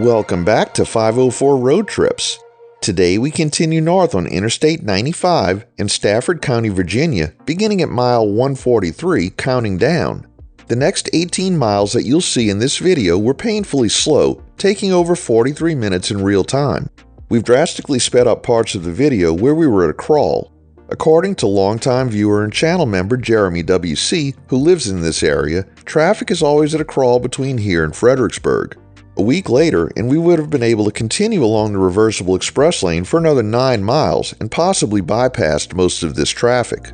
Welcome back to 504 Road Trips. Today we continue north on Interstate 95 in Stafford County, Virginia, beginning at mile 143, counting down. The next 18 miles that you'll see in this video were painfully slow, taking over 43 minutes in real time. We've drastically sped up parts of the video where we were at a crawl. According to longtime viewer and channel member Jeremy WC, who lives in this area, traffic is always at a crawl between here and Fredericksburg. A week later, and we would have been able to continue along the reversible express lane for another 9 miles and possibly bypassed most of this traffic.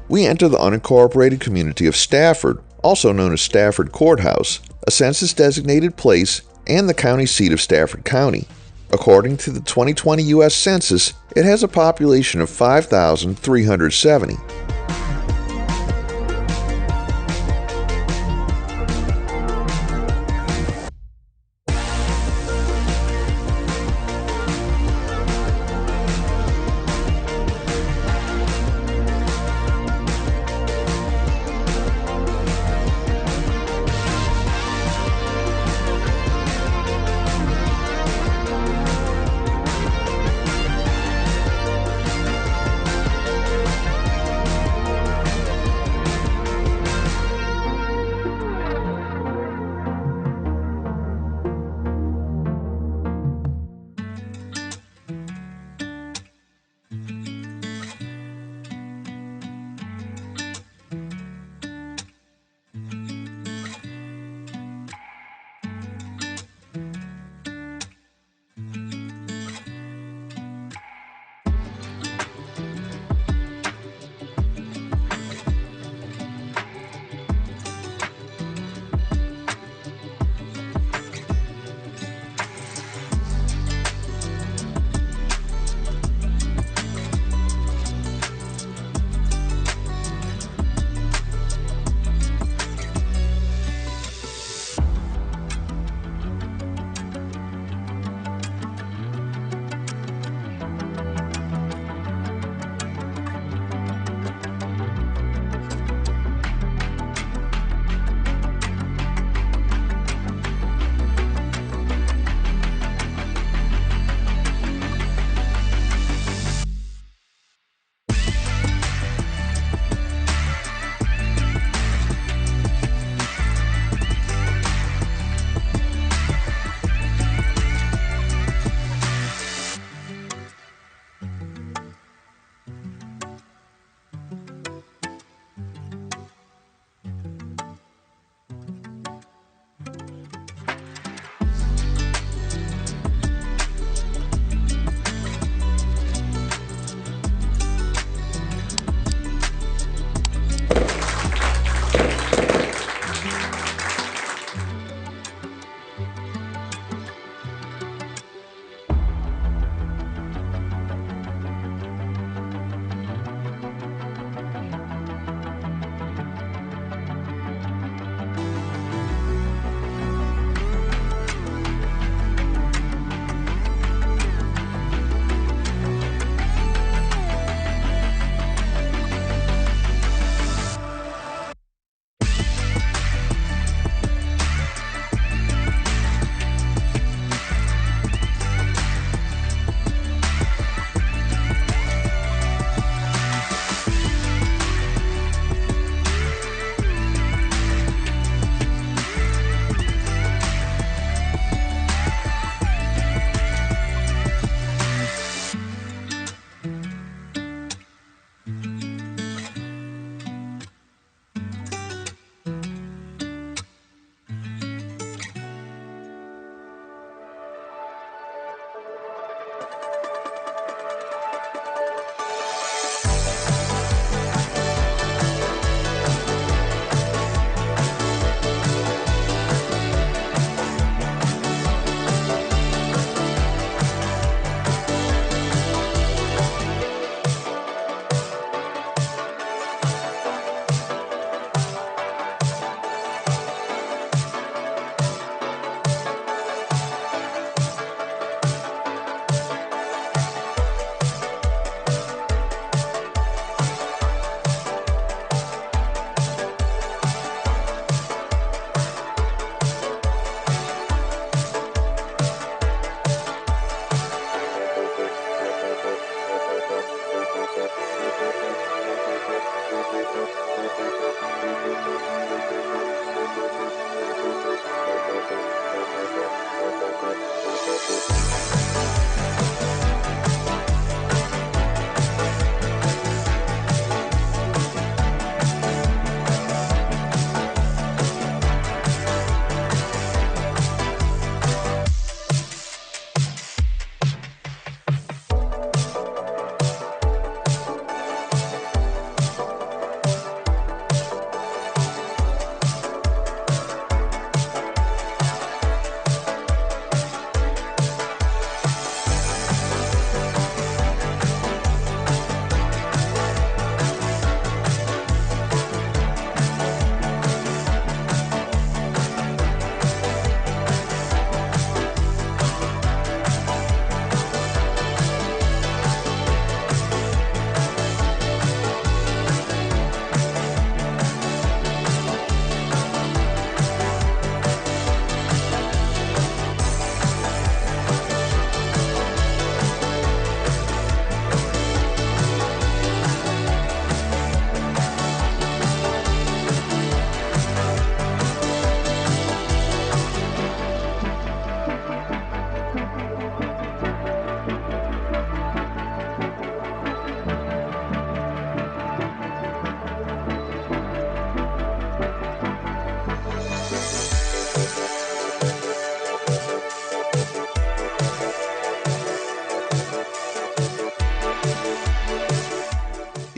We enter the unincorporated community of Stafford, also known as Stafford Courthouse, a census-designated place and the county seat of Stafford County. According to the 2020 U.S. Census, it has a population of 5,370.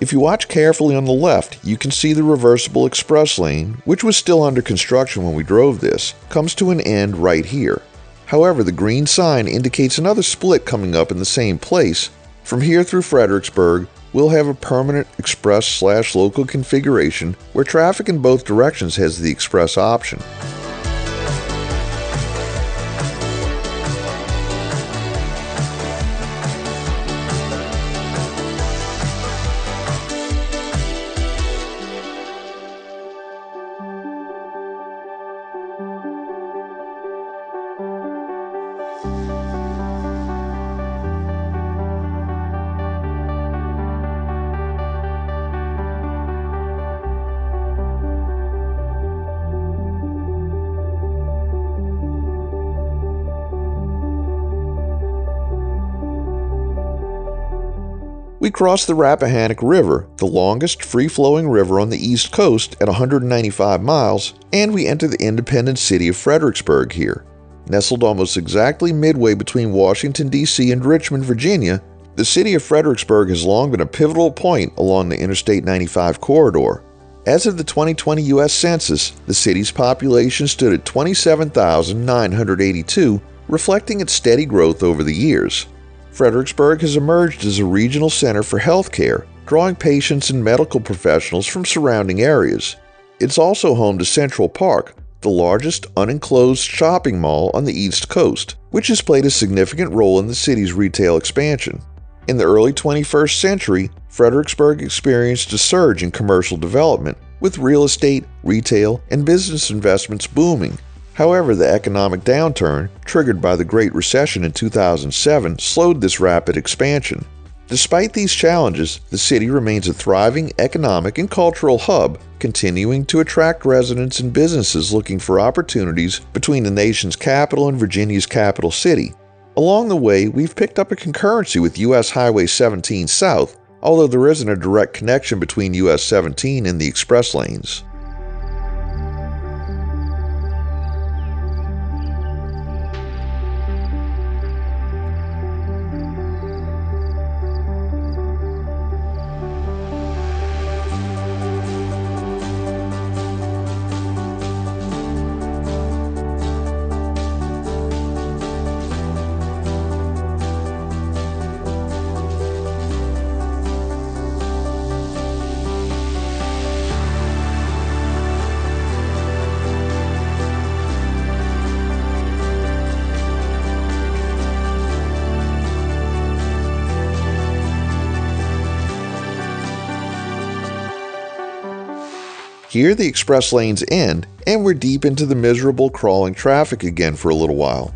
If you watch carefully on the left, you can see the reversible express lane, which was still under construction when we drove this, comes to an end right here. However, the green sign indicates another split coming up in the same place. From here through Fredericksburg, we'll have a permanent express/local configuration where traffic in both directions has the express option. We crossed the Rappahannock River, the longest free-flowing river on the East Coast at 195 miles, and we enter the independent city of Fredericksburg here. Nestled almost exactly midway between Washington, D.C. and Richmond, Virginia, the city of Fredericksburg has long been a pivotal point along the Interstate 95 corridor. As of the 2020 U.S. Census, the city's population stood at 27,982, reflecting its steady growth over the years. Fredericksburg has emerged as a regional center for healthcare, drawing patients and medical professionals from surrounding areas. It's also home to Central Park, the largest unenclosed shopping mall on the East Coast, which has played a significant role in the city's retail expansion. In the early 21st century, Fredericksburg experienced a surge in commercial development, with real estate, retail, and business investments booming. However, the economic downturn, triggered by the Great Recession in 2007, slowed this rapid expansion. Despite these challenges, the city remains a thriving economic and cultural hub, continuing to attract residents and businesses looking for opportunities between the nation's capital and Virginia's capital city. Along the way, we've picked up a concurrency with U.S. Highway 17 South, although there isn't a direct connection between U.S. 17 and the express lanes. Here the express lanes end, and we're deep into the miserable crawling traffic again for a little while.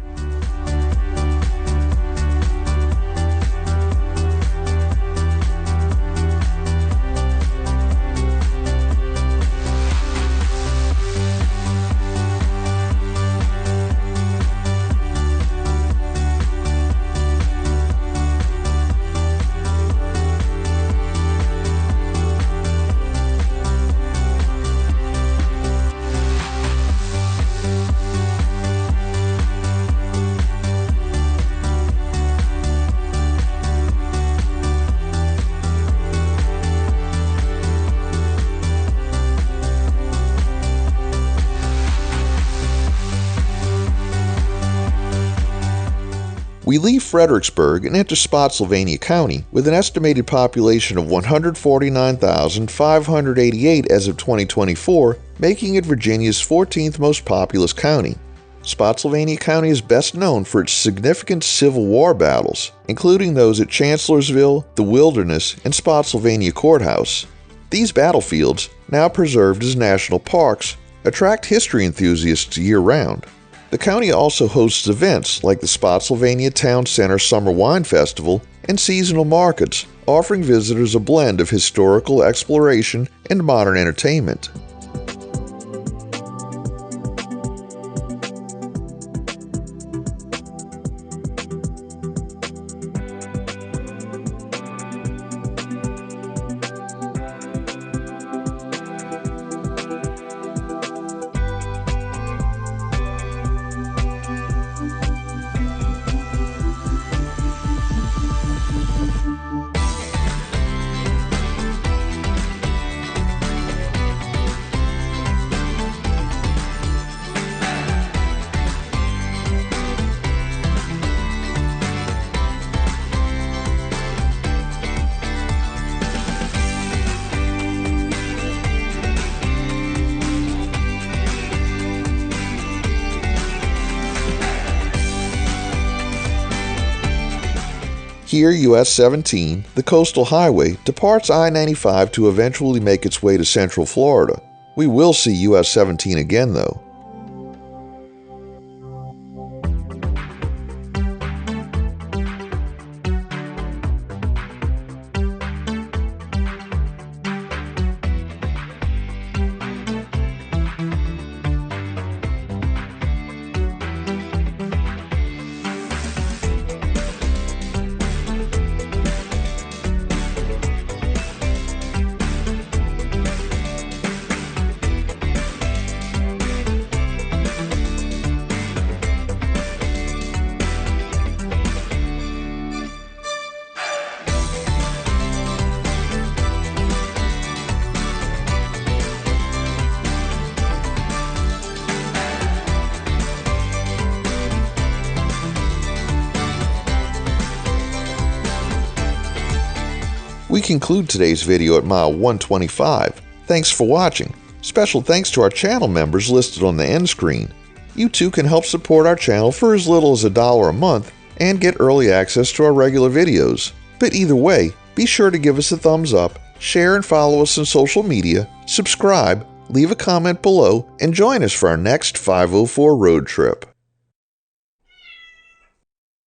We leave Fredericksburg and enter Spotsylvania County with an estimated population of 149,588 as of 2024, making it Virginia's 14th most populous county. Spotsylvania County is best known for its significant Civil War battles, including those at Chancellorsville, the Wilderness, and Spotsylvania Courthouse. These battlefields, now preserved as national parks, attract history enthusiasts year-round. The county also hosts events like the Spotsylvania Town Center Summer Wine Festival and seasonal markets, offering visitors a blend of historical exploration and modern entertainment. Here, US 17, the coastal highway, departs I-95 to eventually make its way to Central Florida. We will see US 17 again, though. We conclude today's video at mile 125. Thanks for watching. Special thanks to our channel members listed on the end screen. You too can help support our channel for as little as $1 a month and get early access to our regular videos. But either way, be sure to give us a thumbs up, share and follow us on social media, subscribe, leave a comment below, and join us for our next 504 road trip.